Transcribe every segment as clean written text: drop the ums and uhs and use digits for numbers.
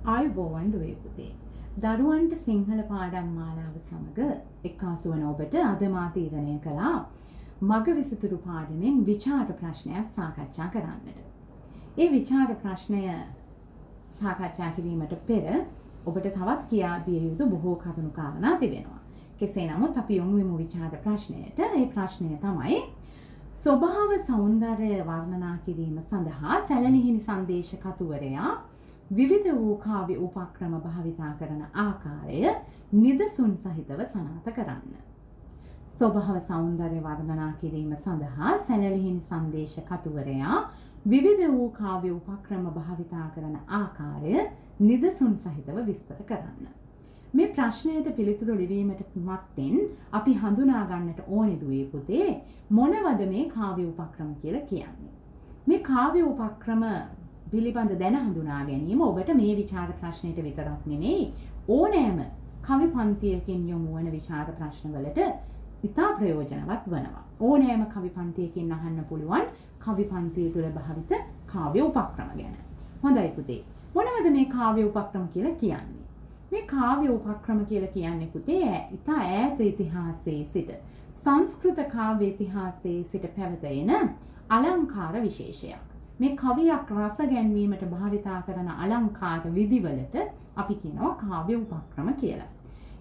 ආයුබෝවන් දුවේ පුතේ. දරුවන්ට සිංහල පාඩම් මාලාව සමග එක්කාසු වන ඔබට අද මා තීරණය කළා මග විසිතුරු පාඩමෙන් විචාර ප්‍රශ්නයක් සාකච්ඡා කරන්නට. ඒ විචාර ප්‍රශ්නය සාකච්ඡා කිරීමට පෙර ඔබට තවත් කියා දිය යුතු බොහෝ කරුණු කාරණා තිබෙනවා. කෙසේ නමුත් අපි යොමු වෙමු විචාර ප්‍රශ්නයට. ඒ ප්‍රශ්නය තමයි ස්වභාව සෞන්දර්ය වර්ණනා කිරීම සඳහා සැලලිහිණි සංදේශ කතුවරයා විවිධ වූ කාව්‍ය උපක්‍රම භාවිතා කරන ආකාරය නිදසුන් සහිතව සනාථ කරන්න. ස්වභාව සෞන්දර්ය වර්ණනා කිරීම සඳහා සැලලිහිණි සංදේශ කතුවරයා විවිධ වූ කාව්‍ය උපක්‍රම භාවිතා කරන ආකාරය නිදසුන් සහිතව විස්තර කරන්න. මේ ප්‍රශ්නයට පිළිතුරු ලිවීමට මත්තෙන් අපි හඳුනා ගන්නට ඕනේ දුවේ පුතේ මොනවද මේ කාව්‍ය උපක්‍රම කියලා කියන්නේ. මේ කාව්‍ය උපක්‍රම පිළිබඳ දැන හඳුනා ගැනීම ඔබට මේ විචාර ප්‍රශ්නයට විතරක් නෙමෙයි ඕනෑම කවි පන්තියකින් යොමු වන විචාර ප්‍රශ්නවලට ඉතා ප්‍රයෝජනවත් වෙනවා. ඕනෑම කවි පන්තියකින් අහන්න පුළුවන් කවි පන්තිය තුළ භාවිත කාව්‍ය උපක්‍රම ගැන. හොඳයි පුතේ. මොනවද මේ කාව්‍ය උපක්‍රම කියලා කියන්නේ? මේ කාව්‍ය උපක්‍රම කියලා කියන්නේ පුතේ ඉතා ඈත ඉතිහාසයේ සිට සංස්කෘත කාව්‍ය ඉතිහාසයේ සිට පැවත එන අලංකාර විශේෂයක්. මේ කවියක් රස ගැන්වීමට භාවිතා කරන අලංකාර විධිවලට අපි කියනවා කාව්‍ය උපක්‍රම කියලා.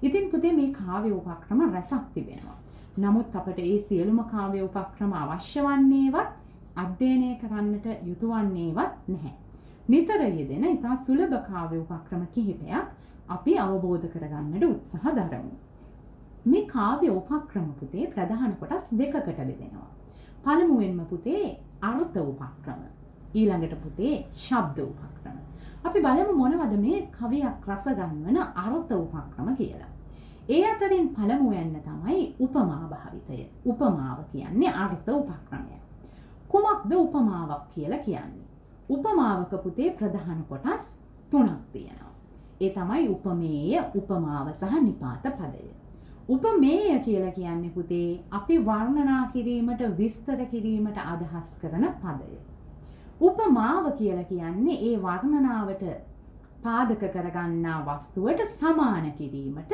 ඉතින් පුතේ මේ කාව්‍ය උපක්‍රම රසක් තිබෙනවා. නමුත් අපට ඒ සියලුම කාව්‍ය උපක්‍රම අවශ්‍ය වන්නේවත් අධ්‍යයනය කරන්නට යුතු වන්නේවත් නැහැ. නිතර යෙදෙන ඉතා සුලභ කාව්‍ය උපක්‍රම කිහිපයක් අපි අවබෝධ කරගන්නට උත්සාහ දරමු. මේ කාව්‍ය උපක්‍රම පුතේ ප්‍රධාන කොටස් දෙකකට බෙදෙනවා. පළමුවෙන්ම පුතේ අර්ථ උපක්‍රම. ඊළඟට පුතේ ශබ්ද උපක්‍රම. අපි බලමු මොනවද මේ කවියක් රස ගන්වන අර්ථ උපක්‍රම කියලා. ඒ අතරින් පළමුවෙන්න තමයි උපමා භාවිතය. උපමාව කියන්නේ අර්ථ උපක්‍රමය. කුමක්ද උපමාවක් කියලා කියන්නේ? උපමාවක පුතේ ප්‍රධාන කොටස් තුනක් තියෙනවා. ඒ තමයි උපමේය, උපමාව සහ නිපාත පදය. උපමේය කියලා කියන්නේ පුතේ අපි වර්ණනා කිරීමට, විස්තර කිරීමට අදහස් කරන පදය. උපමාව කියලා කියන්නේ ඒ වර්ණනාවට පාදක කරගන්නා වස්තුවට සමාන කිරීමට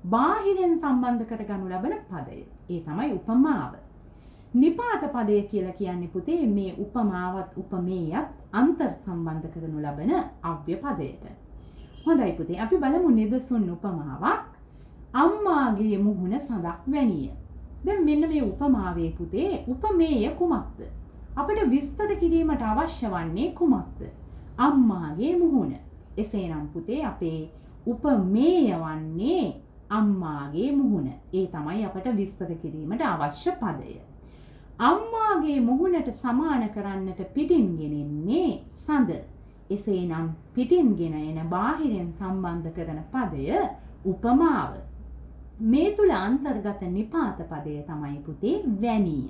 බාහිරෙන් සම්බන්ධ කරගනු ලබන පදය. ඒ තමයි උපමාව. නිපාත පදය කියලා කියන්නේ පුතේ මේ උපමාවත් උපමේයත් අන්තර් සම්බන්ධ කරනු ලබන අව්‍ය පදයට. හොඳයි පුතේ අපි බලමු නිදසුන් උපමාවක්. අම්මාගේ මුහුණ සඳක් වැනිය. දැන් මෙන්න මේ උපමාවේ පුතේ උපමේය කුමක්ද? අපිට විස්තර කිරීමට අවශ්‍ය වන්නේ කුමක්ද? අම්මාගේ මුහුණ. එසේනම් පුතේ අපේ උපමේය වන්නේ අම්මාගේ මුහුණ. ඒ තමයි අපට විස්තර කිරීමට අවශ්‍ය පදය. අම්මාගේ මුහුණට සමාන කරන්නට පිටින් ගෙනෙන්නේ සඳ. එසේනම් පිටින්ගෙන එන බාහිරෙන් සම්බන්ධ කරන පදය උපමාව. මේ තුල අන්තර්ගත නිපාත පදය තමයි පුතේ වැනිය.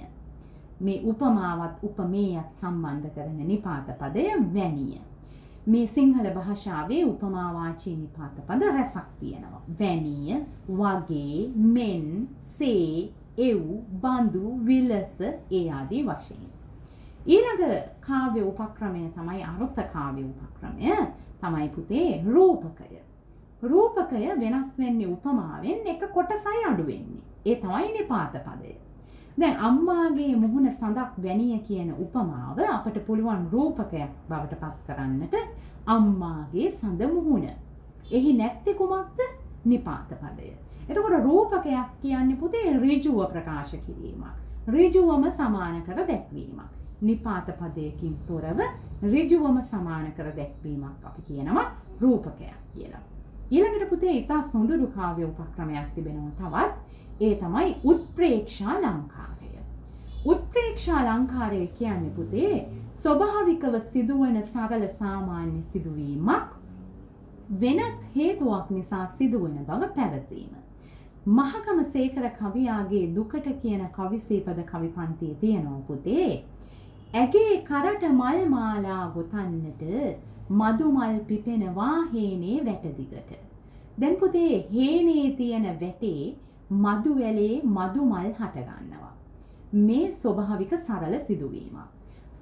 මේ උපමාවත් උපමේයත් සම්බන්ධ කරන නිපාත පදය වැනිය. මේ සිංහල භාෂාවේ උපමා වාචී නිපාත පද රැසක් තියෙනවා. වැනිය, වගේ, මෙන්, සේ, එව්, බඳු, විලස ඒ ආදී වශයෙන්. ඊළඟ කාව්‍ය උපක්‍රමය තමයි අර්ථ කාව්‍ය උපක්‍රමය. තමයි පුතේ රූපකය. රූපකය වෙනස් වෙන්නේ උපමාවෙන් එක කොටසයි අඩු වෙන්නේ. ඒ තමයි නිපාත පදය. දැන් අම්මාගේ මුහුණ සඳක් වැනිය කියන උපමාව අපට පුළුවන් රූපකයක් බවට පත් කරන්නට අම්මාගේ සඳ මුහුණ. එහි නැත්තේ කුමක්ද? නිපාත පදය. එතකොට රූපකයක් කියන්නේ පුතේ ඍජුව ප්‍රකාශ කිරීමක්. ඍජුවම සමාන කර දැක්වීමක්. නිපාත පදයකින් තොරව ඍජුවම සමාන කර දැක්වීමක් අපි කියනවා රූපකයක් කියලා. ඊළඟට පුතේ ඉතා සොඳුරු කාව්‍ය උපක්‍රමයක් තිබෙනවා තවත්. ඒ තමයි උත්ප්‍රේක්ෂාලංකාරය. උත්ප්‍රේක්ෂාලංකාරය කියන්නේ පුතේ ස්වභාවිකව සිදුවන සරල සාමාන්‍ය සිදුවීමක් වෙනත් හේතුවක් නිසා සිදුවන බව පැවසීම. මහකම සේකර කවියාගේ දුකට කියන කවිසීපද කවි පන්තියේ තියෙනවා පුතේ. ඇගේ කරට මල් මාලා ගොතන්නට මදු මල් පිපෙනවා හේනේ වැට දිගට. දැන් පුතේ හේනේ තියෙන වැටේ මදු වැලේ මදු මල් හට ගන්නවා. මේ ස්වභාවික සරල සිදුවීමක්.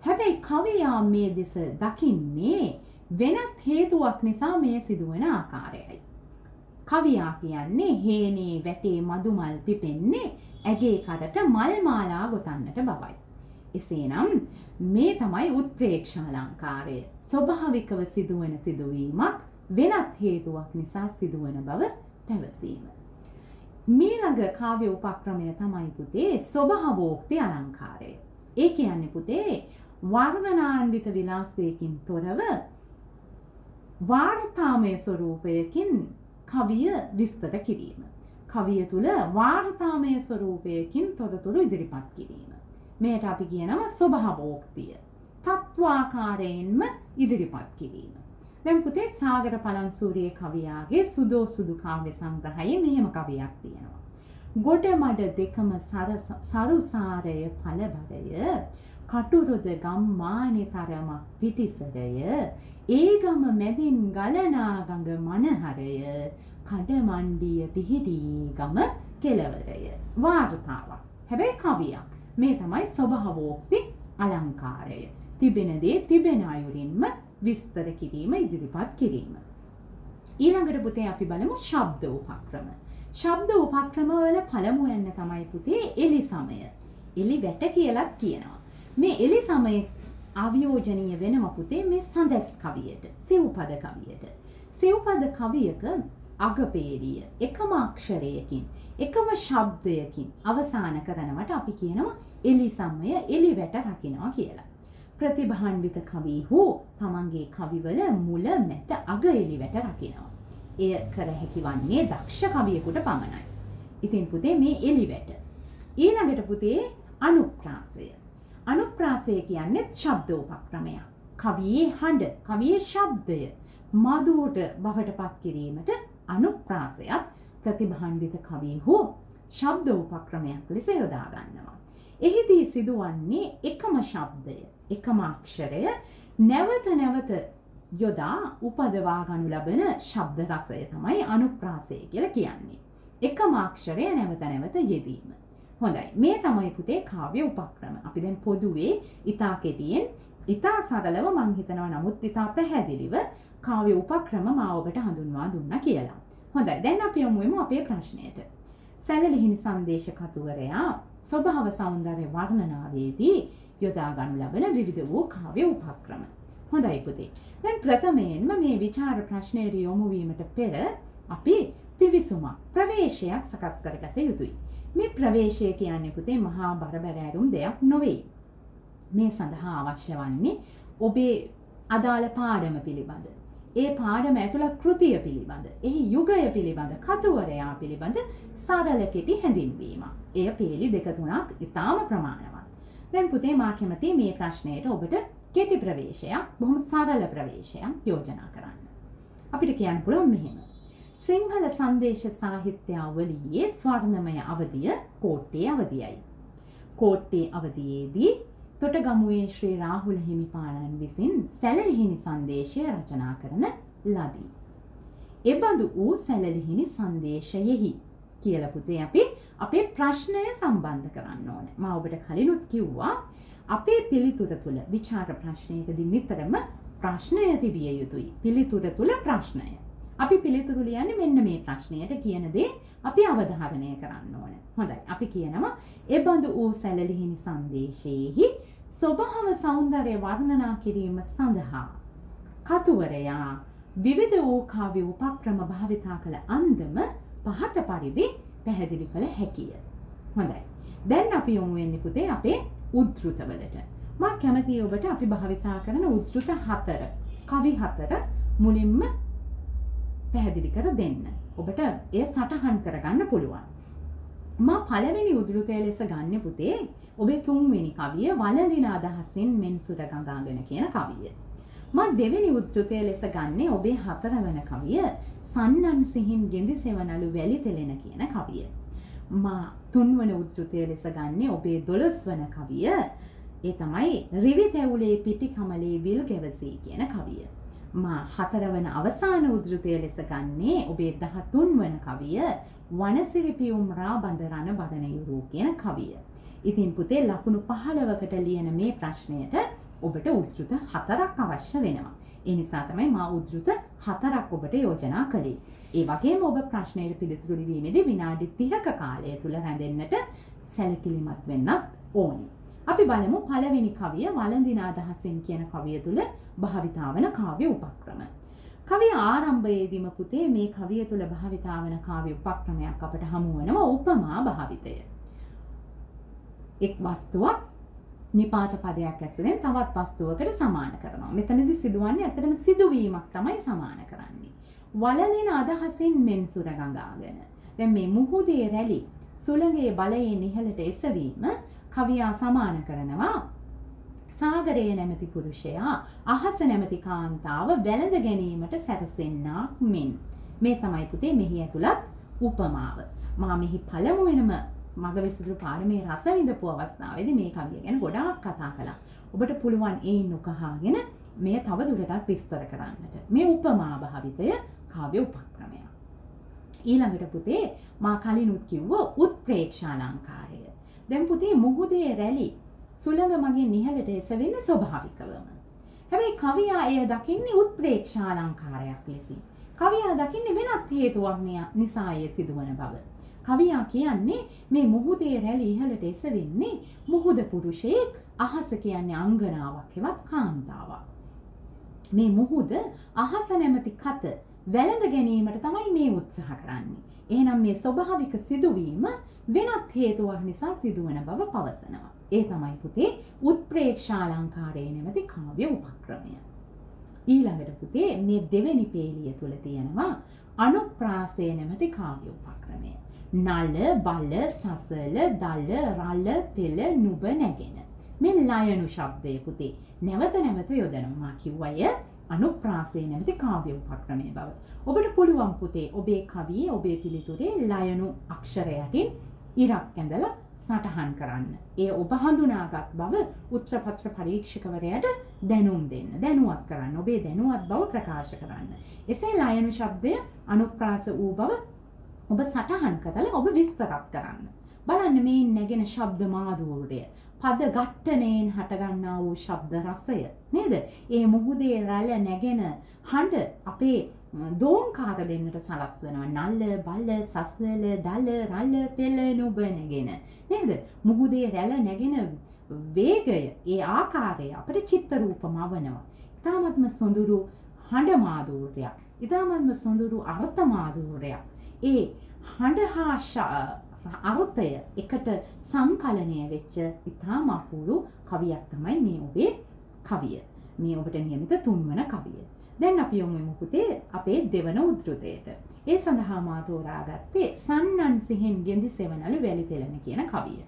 හැබැයි කවියා මේ දෙස දකින්නේ වෙනත් හේතුවක් නිසා මේ සිදුවන ආකාරයයි. කවියා කියන්නේ හේනේ වැටේ මදුමල් පිපෙන්නේ ඇගේ කටට මල් මාලා ගොතන්නට බවයි. එසේනම් මේ තමයි උත්ප්‍රේක්ෂාලංකාරය. ස්වභාවිකව සිදුවන සිදුවීමක් වෙනත් හේතුවක් නිසා සිදුවන බව පැවසීම. මීළඟ කාව්‍ය උපක්‍රමය තමයි පුතේ ස්වභාවෝක්ති අලංකාරය. ඒ කියන්නේ පුතේ වර්ණනාන්විත විලාසයකින් තොරව වාර්තාමය ස්වරූපයකින් කවිය විස්තර කිරීම. කවිය තුල වාර්තාමය ස්වරූපයකින් තොරතුරු ඉදිරිපත් කිරීම. මේකට අපි කියනවා ස්වභාවෝක්තිය. තත්වාකාරයෙන්ම ඉදිරිපත් කිරීම. දැන් පුතේ සාගර පලන්සූරියේ කවියාගේ සුදෝ සුදු කාව්‍ය සංග්‍රහයේ මෙහෙම කවියක් තියෙනවා. ගොඩමඩ දෙකම සරුසාරය පළබරය කටුරුද ගම්මානෙතරමක් පිටිසරය ඒ ගම මැදින් ගලනා ගඟ මනහරය කඩමණ්ඩිය පිහිටී ගම කෙළවරය. වාර්තාවක්. හැබැයි කවියක්. මේ තමයි ස්වභාවෝක්ති අලංකාරය. තිබෙන දේ තිබෙන අයුරින්ම විස්තර කිරීම ඉදිරිපත් කිරීම. ඊළඟට පුතේ අපි බලමු ශබ්ද උපක්‍රම. ශබ්ද උපක්‍රම වල පළමු යන්න තමයි පුතේ එලි සමය. එලි වැට කියලාත් කියනවා. මේ එලි සමය ආවියෝජනීය වෙනවා පුතේ මේ සඳස් කවියට, සිව්පද කවියට. සිව්පද කවියක අගපේළිය එකම අක්ෂරයකින්, එකම ශබ්දයකින් අවසන් කරනවට අපි කියනවා එලි සමය, එලි වැට රකින්නවා කියලා. ප්‍රතිභාන්විත කවිහු තමන්ගේ කවිවල මුල මැද අග එලි වැට රකින්නවා. එය කර හැකි වන්නේ දක්ෂ කවියෙකුට පමණයි. ඉතින් පුතේ මේ එලි වැට. ඊළඟට පුතේ අනුප්‍රාසය. අනුප්‍රාසය කියන්නේ ශබ්ද උපක්‍රමයක්. කවියේ හඬ, කවියේ ශබ්දය මధుරට බවට පත් කිරීමට අනුප්‍රාසයත් ප්‍රතිභාන්විත කවිහු ශබ්ද උපක්‍රමයක් ලෙස යොදා ගන්නවා. එහිදී සිදුවන්නේ එකම ශබ්දය, එකම අක්ෂරය නැවත නැවත යොදා උපදවා ගනු ලබන ශබ්ද රසය තමයි අනුප්‍රාසය කියලා කියන්නේ. එකම අක්ෂරය නැවත නැවත යෙදීම. හොඳයි. මේ තමයි පුතේ කාව්‍ය උපක්‍රම. අපි දැන් පොදුවේ ඊතා කෙටියෙන්, ඊතා සරලව මම හිතනවා නමුත් ඊතා පැහැදිලිව කාව්‍ය උපක්‍රම මා ඔබට හඳුන්වා දුන්නා කියලා. හොඳයි. දැන් අපි යමු අපේ ප්‍රශ්නයට. සැලලිහිණි සංදේශ කතුවරයා ස්වභාව සෞන්දර්ය වර්ණනාවේදී යොදා ගනු ලබන විවිධ වූ කාව්‍ය උපක්‍රම. හොඳයි පුතේ. දැන් ප්‍රථමයෙන්ම මේ විචාර ප්‍රශ්නයට යොමු වීමට පෙර අපි පිවිසුමක්, ප්‍රවේශයක් සකස් කරගත යුතුයි. මේ ප්‍රවේශය කියන්නේ පුතේ මහා බරබැරෑරුම් දෙයක් නොවේ. මේ සඳහා අවශ්‍ය වන්නේ ඔබේ අදාළ පාඩම පිළිබඳ, ඒ පාඩම ඇතුළත් කෘතිය පිළිබඳ, එහි යුගය පිළිබඳ, කතුවරයා පිළිබඳ සරල කෙටි හැඳින්වීමක්. එය පේලි 2-3ක් ඉතාම ප්‍රමාණවත්. දැන් පුතේ මා කැමති මේ ප්‍රශ්නයට ඔබට කෙටි ප්‍රවේශයක්, බොහොම සරල ප්‍රවේශයක් යෝජනා කරන්න. අපිට කියන්න පුළුවන් මෙහෙම. සිංහල සංදේශ සාහිත්‍යාවලියේ ස්වර්ණමය අවධිය කෝට්ටේ අවධියයි. කෝට්ටේ අවධියේදී තොටගමුවේ ශ්‍රී රාහුල හිමිපාණන් විසින් සැලලිහිණි සංදේශය රචනා කරන ලදී. එබඳු වූ සැලලිහිණි සංදේශයෙහි කියලා පුතේ අපි අපේ ප්‍රශ්නය සම්බන්ධ කරන්න ඕනේ. මම ඔබට කලිනුත් කිව්වා අපේ පිළිතුර තුළ විචාර ප්‍රශ්නයකදී නිතරම ප්‍රශ්නය තිබිය යුතුයි. පිළිතුර තුළ ප්‍රශ්නය. අපි පිළිතුරු ලියන්නේ මෙන්න මේ ප්‍රශ්නයට කියන දේ අපි අවධාරණය කරන්න ඕනේ. හොඳයි. අපි කියනවා එබඳු වූ සැලලිහිණි සංදේශයේහි ස්වභාව සෞන්දර්ය වර්ණනා කිරීම සඳහා කතුවරයා විවිධ වූ කාව්‍ය උපක්‍රම භාවිතා කළ අන්දම පහත පරිදි පැහැදිලි කළ හැකිය. හොඳයි. දැන් අපි යමු වෙන්නේ පුතේ අපේ උද්ෘතවලට. මම කැමතියි ඔබට අපි භාවිතා කරන උද්ෘත 4, කවි 4 මුලින්ම පැහැදිලි කර දෙන්න. ඔබට එය සටහන් කරගන්න පුළුවන්. මා පළවෙනි උද්ෘතය ලෙස ගන්න පුතේ ඔබේ 3 වෙනි කවිය වළඳින අදහසින් මෙන් සුර ගඟාගෙන කියන කවිය. මා දෙවෙනි උද්ෘතය ලෙස ගන්නේ ඔබේ 4 වෙනි කවිය සන්නන් සිහින් ගෙඳි සෙවණලු වැලි තෙලෙන කියන කවිය. මා 3 වෙනි උද්ෘතය ලෙස ගන්නේ ඔබේ 12 වෙනි කවිය. ඒ තමයි රිවි තැවුලේ පිටි කමලේ විල් ගැවසී කියන කවිය. මා 4 වෙනි අවසාන උද්ෘතය ලෙස ගන්නේ ඔබේ 13 වෙනි කවිය වනසිරි පියුම් රාබඳ රණ බඩන යුරු කියන කවිය. ඉතින් පුතේ ලකුණු 15කට ලියන මේ ප්‍රශ්නයට ඔබට උද්ෘත 4ක් අවශ්‍ය වෙනවා. ඒ නිසා තමයි මා උද්ෘත 4ක් ඔබට යෝජනා කළේ. ඒ වගේම ඔබ ප්‍රශ්නයට පිළිතුරු ලිවීමේදී විනාඩි 30ක කාලය තුල රැඳෙන්නට සැලකිලිමත් වෙන්නත් ඕනේ. අපි බලමු පළවෙනි කවිය වළඳින අදහසින් කියන කවිය තුල භාවිතා වන කාව්‍ය උපක්‍රම. කවිය ආරම්භයේදීම පුතේ මේ කවිය තුල භාවිතා වන කාව්‍ය උපක්‍රමයක් අපට හමු වෙනවා උපමා භාවිතය. එක් වස්තුවක් නිපාත පදයක් ඇසුරෙන් තවත් වස්තුවකට සමාන කරනවා. මෙතනදී සිදුවන්නේ ඇත්තටම සිදුවීමක් තමයි සමාන කරන්නේ. වළඳින අදහසින් මෙන් සුර ගඟාගෙන. දැන් මේ මුහුදේ රැලි සුළඟේ බලයෙන් ඉහළට එසවීම කවියා සමාන කරනවා සාගරයේ නැමැති පුරුෂයා අහස නැමැති කාන්තාව වැළඳ ගැනීමට සැරසෙන්නාක් මෙන්. මේ තමයි පුතේ මෙහි ඇතුළත් උපමාව. මා මෙහි පළමුවෙනම මගවිසුරු පාඩමේ රස විඳපු අවස්ථාවේදී මේ කවිය ගැන ගොඩාක් කතා කළා. ඔබට පුළුවන් ඒයින් උකහාගෙන මේ තව දුරටත් විස්තර කරන්නට. මේ උපමා භාවිතය කාව්‍ය උපක්‍රමයක්. ඊළඟට පුතේ මා කලිනුත් කිව්ව උත්ප්‍රේක්ෂාලංකාරය. දැන් පුතේ මුහුදේ රැලි සුළඟ මගින් ඉහළට එසවෙන්නේ ස්වභාවිකවම. හැබැයි කවියා එය දකින්නේ උත්ප්‍රේක්ෂාලංකාරයක් ලෙසින්. කවියා දකින්නේ වෙනත් හේතුවක් නිසා එය සිදුවන බව. කවියා කියන්නේ මේ මුහුදේ රැලි ඉහළට එසවෙන්නේ මුහුද පුරුෂයෙක්, අහස කියන්නේ අංගනාවක් හෙවත් කාන්තාවක්. මේ මුහුද අහස නැමැති කත වැළඳ ගැනීමට තමයි මේ උත්සාහ කරන්නේ. එහෙනම් මේ ස්වභාවික සිදුවීම වෙනත් හේතුවක් නිසා සිදුවන බව පවසනවා. ඒ තමයි පුතේ උත්ප්‍රේක්ෂාලංකාරයේ නැමැති කාව්‍ය උපක්‍රමය. ඊළඟට පුතේ මේ දෙවෙනි පේළිය තුල තියෙනවා අනුප්‍රාසය නැමැති කාව්‍ය උපක්‍රමය. නල, බල, සසල, දල, රළ, පෙළ, නුඹ නැගෙන. මේ ලයනු ශබ්දය පුතේ නැවත නැවත යොදනවා. කිව්වය අනුප්‍රාසය නැමැති කාව්‍ය උපක්‍රමයේ බව. ඔබට පුළුවන් පුතේ ඔබේ කවියේ ඔබේ පිළිතුරේ ලයනු අක්ෂරයකින් ඉරක් ඇඳලා සටහන් කරන්න. ඒ ඔබ හඳුනාගත් බව උත්තරපත්‍ර පරීක්ෂකවරයාට දැනුම් දෙන්න. දැනුවත් කරන්න. ඔබේ දැනුවත් බව ප්‍රකාශ කරන්න. එසේ ලයනු ශබ්දය අනුප්‍රාස වූ බව ඔබ සටහන් කරලා ඔබ විස්තරත් කරන්න. බලන්න මේ නැගෙන ශබ්ද මාධුර්යය. පද ඝට්ටණයෙන් හටගන්නා වූ ශබ්ද රසය නේද? ඒ මුහුදේ රැළ නැගෙන හඬ අපේ දෝංකාර දෙන්නට සලස්වනවා. නල්ල, බල්ල, සසල, දල, රළ, පෙළ, නුඹ නැගෙන නේද? මුහුදේ රැළ නැගෙන වේගය, ඒ ආකාරය අපිට චිත්ත රූපමවනවා. ඊටාත්ම සොඳුරු හඬ මාධුර්යයක්. ඊටාත්ම සොඳුරු අර්ථ මාධුර්යයක්. ඒ හඬ හා අර්ථය එකට සංකලනය වෙච්ච ඉතාම අපූර්ව කවියක් තමයි මේ ඔබේ කවිය. මේ ඔබට නියමිත තුන්වන කවිය. දැන් අපි යමු පුතේ අපේ දෙවන උද්ෘතයට. ඒ සඳහා මා තෝරාගත්තේ සන්නන් සිහෙන් ගෙඳි සෙවණලු වැලි තෙලන කියන කවිය.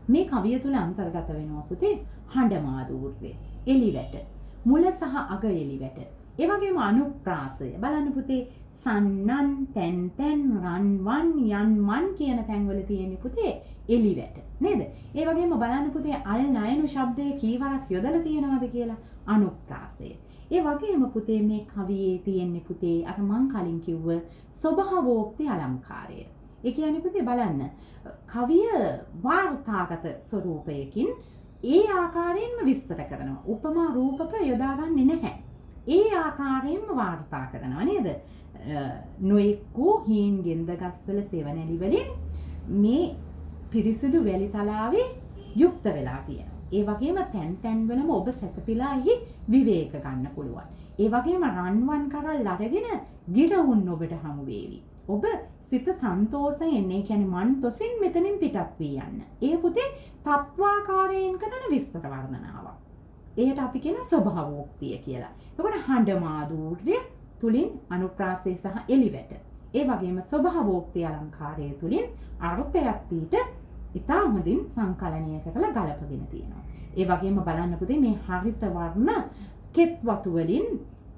මේ කවිය තුල අන්තර්ගත වෙනවා පුතේ හඬ මාධූර්යය, එලිවැට, මුල සහ අග එලිවැට. ඒ වගේම අනුප්‍රාසය. බලන්න පුතේ සන්නන්, තැන් තැන්, රන් වන්, යන් මන් කියන තැන්වල තියෙන පුතේ එලිවැට නේද? ඒ වගේම බලන්න පුතේ අල් නයනු ශබ්දයේ කීවරක් යොදලා තියෙනවද කියලා අනුප්‍රාසය. ඒ වගේම පුතේ මේ කවියේ තියෙන්නේ පුතේ අර මං කලින් කිව්ව ස්වභාවෝක්ති අලංකාරය. ඒ කියන්නේ පුතේ බලන්න කවිය වාර්තාගත ස්වරූපයකින් ඒ ආකාරයෙන්ම විස්තර කරනවා. උපමා රූපක යොදාගන්නේ නැහැ. ඒ ආකාරයෙන්ම වාර්තා කරනවා නේද? නොයෙක් වූ හීන් ගෙන්ද ගස්වල සෙවණැලි වලින් මේ පිරිසිදු වැලි තලාවේ යුක්ත වෙලා තියෙනවා. ඒ වගේම තැන් තැන් වලම ඔබ සැතපීලා එහි විවේක ගන්න පුළුවන්. ඒ වගේම රන්වන් කරල් අරගෙන ගිරවුන් ඔබට හමු වේවි. ඔබ සිත සන්තෝෂයෙන් ඒ කියන්නේ මන් තොසින් මෙතනින් පිටත් වී යන්න. ඒ පුතේ තත්වාකාරයෙන් කරන විස්තර වර්ණනාවක්. ඒකට අපි කියන ස්වභාවෝක්තිය කියලා. එතකොට හඬ මාධූර්ය තුලින් අනුප්‍රාසය සහ එලිවැට. ඒ වගේම ස්වභාවෝක්ති අලංකාරය තුලින් අර්ථයක් ඊට ඉතා හොඳින් සංකලනය කරලා ගලපගෙන තියෙනවා. ඒ වගේම බලන්න පුතේ මේ හරිත වර්ණ කෙත් වතු වලින්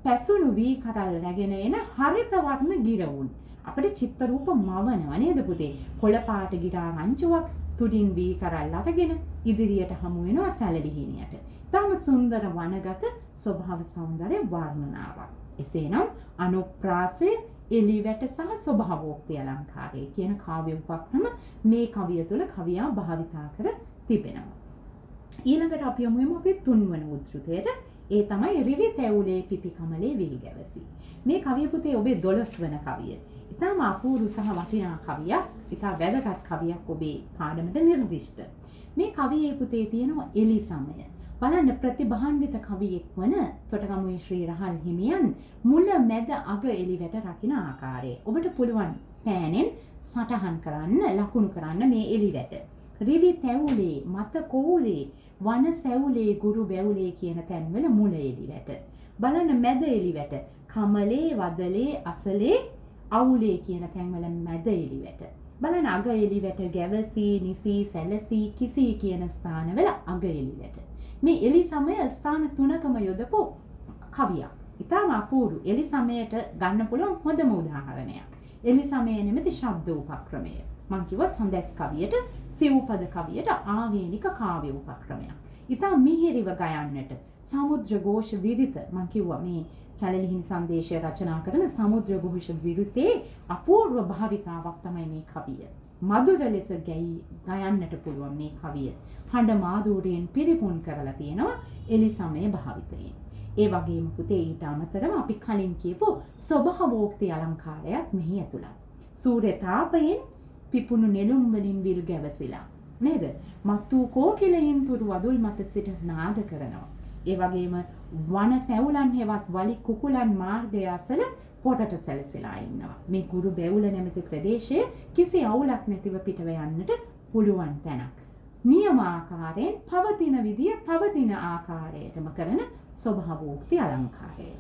පැසුණු වී කරල් රැගෙන එන හරිත වර්ණ ගිරවුන් අපිට චිත්ත රූප මවනවා නේද පුතේ? කොළ පාට ගිරා රංචුවක් තුඩින් වී කරල් අරගෙන ඉදිරියට හමු වෙනවා සැලලිහිණියට. තම සුන්දර වනගත ස්වභාව සෞන්දර්ය වර්ණනාවක්. එසේනම් අනුප්‍රාසය, එලිවැට සහ ස්වභාවෝක්ති අලංකාරය කියන කාව්‍ය උපක්‍රම මේ කවිය තුළ කවියා භාවිතා කර තිබෙනවා. ඊළඟට අපි යමු අපේ තුන්වන උද්ෘතයට. ඒ තමයි රිවි තැවුලේ පිපි කමලේ විල් ගැවසි. මේ කවිය පුතේ ඔබේ 12 වන කවිය. ඉතාම අපූර්ව සහ වටිනා කවියක්. ඉතා වැදගත් කවියක් ඔබේ පාඩමට නිර්දිෂ්ට. මේ කවියේ පුතේ තියෙනවා එලි සමය. බලන්න ප්‍රතිභාන්විත කවියෙක් වන තොටගමුවේ ශ්‍රී රහල් හිමියන් මුල මැද අග එලිවට රකින්න ආකාරය. ඔබට පුළුවන් පෑනෙන් සටහන් කරන්න ලකුණු කරන්න මේ එලිවට. රිවි තැවුලේ මත කෝලේ වන සැවුලේ ගුරු බැවුලේ කියන තැන්වල මුල එලිවට. බලන්න මැද එලිවට කමලේ වදලේ අසලේ අවුලේ කියන තැන්වල මැද එලිවට. බලන්න අග එලිවට ගැවසී නිසි සැලසී කිසි කියන ස්ථානවල අග එලිවට. මේ එලි සමය ස්ථාන 3කම යොදපු කවියක්. ඉතාම අපූර්ව එලි සමයට ගන්න පුළුවන් හොඳම උදාහරණයක්. එලි සමය නෙමෙති ශබ්ද උපක්‍රමය. මම කිව්වා සඳස් කවියට, සිව්පද කවියට ආවේනික කාව්‍ය උපක්‍රමයක්. ඉතාම මිහිරිව ගයන්නට සමුද්‍ර ഘോഷ විදිත මම කිව්වා මේ සැලලිහිණි සංදේශය රචනා කරන සමුද්‍ර ഘോഷ විදිතේ අපූර්ව භාවිතාවක් තමයි මේ කවිය. මధుර ලෙස ගයන්නට පුළුවන් මේ කවිය. හඬ මාధుර්යයෙන් පිරිපුන් කරලා තියෙනවා එලි සමය භාවිතයෙන්. ඒ වගේම පුතේ ඊට අමතරව අපි කලින් කියපු ස්වභාවෝක්ති අලංකාරයක් මෙහි ඇතුළත්. සූර්ය තාපයෙන් පිපුණු නෙළුම් වලින් විල් ගැවසිලා නේද? මත්තු කෝකිලෙන් තුරු වදුල් මත සිට නාද කරනවා. ඒ වගේම වන සැවුලන් හෙවත් වලි කුකුලන් මාර්ගය අසල පොටට සැලසෙලා ඉන්නවා. මේ ගුරු බැවුල නැමැති ප්‍රදේශයේ කිසි අවුලක් නැතිව පිටව යන්නට පුළුවන් තැනක්. නියමාකාරයෙන් පවතින විදිය පවතින ආකාරයටම කරන ස්වභාවෝක්ති අලංකාරය.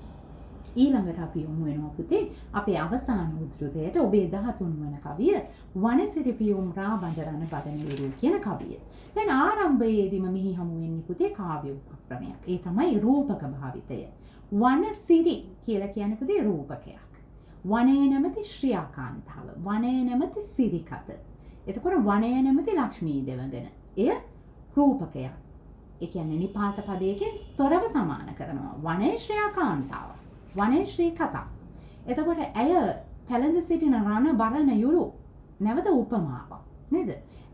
ඊළඟට අපි යමු වෙනවා පුතේ අපේ අවසාන උද්ෘතයට ඔබේ 13 වන කවිය වනසිරි පියුම් රාබඳරන පදනිරු කියන කවිය. දැන් ආරම්භයේදීම මෙහි හමු වෙන්නේ පුතේ කාව්‍ය උපක්‍රමයක්. ඒ තමයි රූපක භාවිතය. වනසිරි කියලා කියන්නේ පුතේ රූපකයක්. වනයේ නැමැති ශ්‍රියාකාන්තාව. වනයේ නැමැති සිරිකත. එතකොට වනයේ නැමැති ලක්ෂ්මී දෙවඟන. එය රූපකයක්. ඒ කියන්නේ නිපාත පදයකින් තොරව සමාන කරනවා. වනයේ ශ්‍රියාකාන්තාව. වනයේ ශ්‍රී කතා. එතකොට ඇය පැලඳ සිටින රණ බරණ යුරු නැවත උපමාවක් නේද?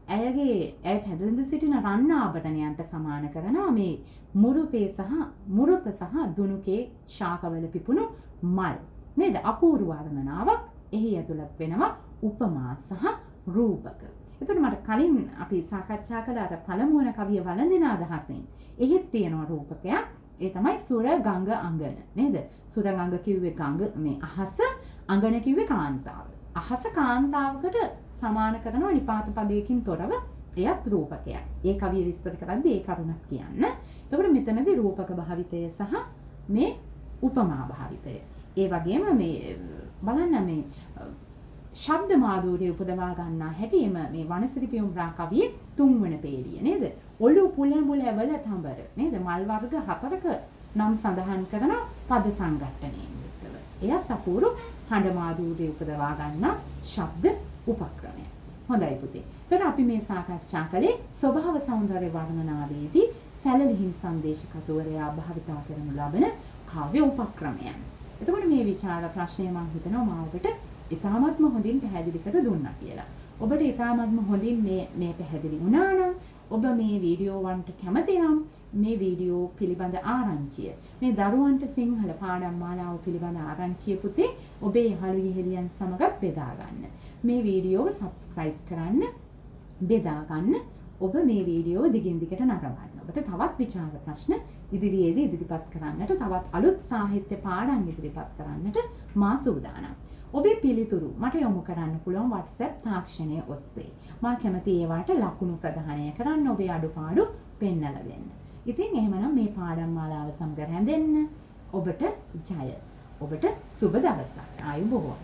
ඇය පැලඳ සිටින රණ්ණාභරණයන්ට සමාන කරනවා මේ මුරුත සහ දුනුකේ ශාකවල පිපුණු මල් නේද? අපූර්ව වර්ණනාවක් එහි ඇතුළත් වෙනවා උපමා සහ රූපක. එතකොට මට කලින් අපි සාකච්ඡා කළ අර පළමු වන කවිය වළඳින අදහසින් එහිත් තියෙනවා රූපකයක්. ඒ තමයි සුර ගංග අඟන නේද? සුර ගංග කිව්වේ ගඟ මේ අහස, අඟන කිව්වේ කාන්තාව. අහස කාන්තාවකට සමාන කරනවා නිපාත පදයකින් තොරව එයත් රූපකයක්. ඒ කවිය විස්තර කරද්දී ඒ කරුණක් කියන්න. එතකොට මෙතනදී රූපක භාවිතය සහ මේ උපමා භාවිතය. ඒ වගේම මේ බලන්න මේ ශබ්ද මාධුර්යය උපදවා ගන්නා හැටි මේ වනසිරි පියුම් රා කවියේ 3 වන පේළිය නේද? ඔළු පුලඹුල වල තඹර නේද? මල් වර්ග 4ක නම් සඳහන් කරන පද සංගঠনයෙන් යුක්තව. එයත් අපූර්ව හඬ මාධුර්යය උපදවා ගන්නා ශබ්ද උපක්‍රමය. හොඳයි පුතේ. එතකොට අපි මේ සාකච්ඡා කළේ ස්වභාව සෞන්දර්ය වර්ණනාවේදී සැලලිහිණි සංදේශ කතුවරයා භාවිතා කරනු ලබන කාව්‍ය උපක්‍රමයන්. එතකොට මේ විචාර ප්‍රශ්නය මම හිතනවා මා ඔබට ඉතාමත්ම හොඳින් පැහැදිලි කර දුන්නා කියලා. ඔබට ඉතාමත්ම හොඳින් මේ පැහැදිලි වුණා නම් ඔබ මේ වීඩියෝ වන්ට කැමති නම් මේ වීඩියෝ පිළිබඳ ආරංචිය මේ දරුවන්ට සිංහල පාඩම් මාලාව පිළිබඳ ආරංචිය පුතේ ඔබේ යහළු යෙහෙලියන් සමග බෙදා ගන්න. මේ වීඩියෝව subscribe කරන්න, බෙදා ගන්න. ඔබ මේ වීඩියෝව දිගින් දිගට නරඹන්න. ඔබට තවත් විචාර ප්‍රශ්න ඉදිරියේදී ඉදිරිපත් කරන්නට, තවත් අලුත් සාහිත්‍ය පාඩම් ඉදිරිපත් කරන්නට මා සූදානම්. ඔබේ පිළිතුරු මට යොමු කරන්න පුළුවන් WhatsApp තාක්ෂණය ඔස්සේ. මා කැමති ඒවාට ලකුණු ප්‍රදානය කරන්න, ඔබේ අඩුපාඩු පෙන්වලා දෙන්න. ඉතින් එහෙමනම් මේ පාඩම් මාලාව සමග රැඳෙන්න. ඔබට ජය. ඔබට සුබ දවසක්. ආයුබෝවන්.